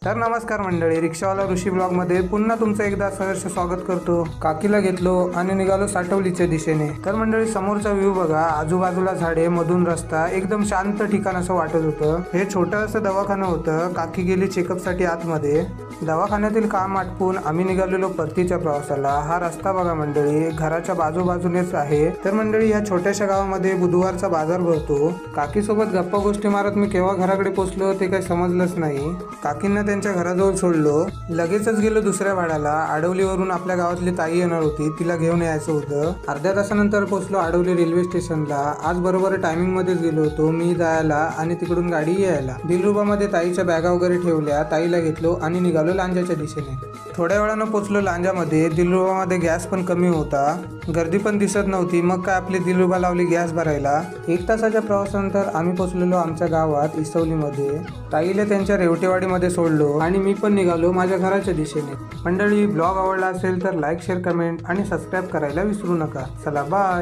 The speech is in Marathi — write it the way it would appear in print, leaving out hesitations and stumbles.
तर नमस्कार मंडळी, रिक्षावाला ऋषी ब्लॉगमध्ये पुन्हा तुमचं एकदा सहर्ष स्वागत करतो। काकीला घेतलो आणि निघालो साटवलीच्या दिशेने। तर मंडळी, समोरचा व्ह्यू बघा, आजूबाजूला झाडे, मधून रस्ता, एकदम शांत ठिकाण असं वाटत होतं। हे छोटं असं दवाखाना होतं। काकी गेली चेकअपसाठी आतमध्ये। दवाखान्यातील काम आटपून आम्ही निघालेलो परतीच्या प्रवासाला। हा रस्ता बघा मंडळी, घराच्या बाजूबाजूनेच आहे। तर मंडळी, या छोट्याशा गावामध्ये बुधवारचा बाजार भरतो। काकीसोबत गप्पा गोष्टी मारत मी केव्हा घराकडे पोहोचलो ते काही समजलंच नाही। काकींना त्यांच्या घराजवळ सोडलो, लगेचच गेलो दुसऱ्या भाड्याला। आडवलीवरून आपल्या गावातली ताई येणार होती, तिला घेऊन यायचं होतं। अर्ध्या तासानंतर पोहोचलो आडवली रेल्वे स्टेशनला। आज बरोबर टायमिंग मध्येच गेलो होतो मी जायला आणि तिकडून गाडी यायला। दिलरुबामध्ये ताईच्या बॅगा वगैरे ठेवल्या, ताईला घेतलो आणि निघालो लांजाच्या दिशेने। थोड्या वेळानं पोहोचलो लांजामध्ये। दिलरुबामध्ये गॅस पण कमी होता, गर्दी पण दिसत नव्हती। मग काय आपली दिलरुबा लावली गॅस भरायला। 1 तासाच्या प्रवासानंतर आम्ही पोहोचलेलो आमच्या गावात इसवलीमध्ये। ताईला त्यांच्या रेवटेवाडीमध्ये सोडलो आणि मी पण निघालो माझ्या घराच्या दिशेने। मंडळी, ब्लॉग आवडला असेल तर लाईक, शेअर, कमेंट आणि सबस्क्राईब करायला विसरू नका। चला बाय।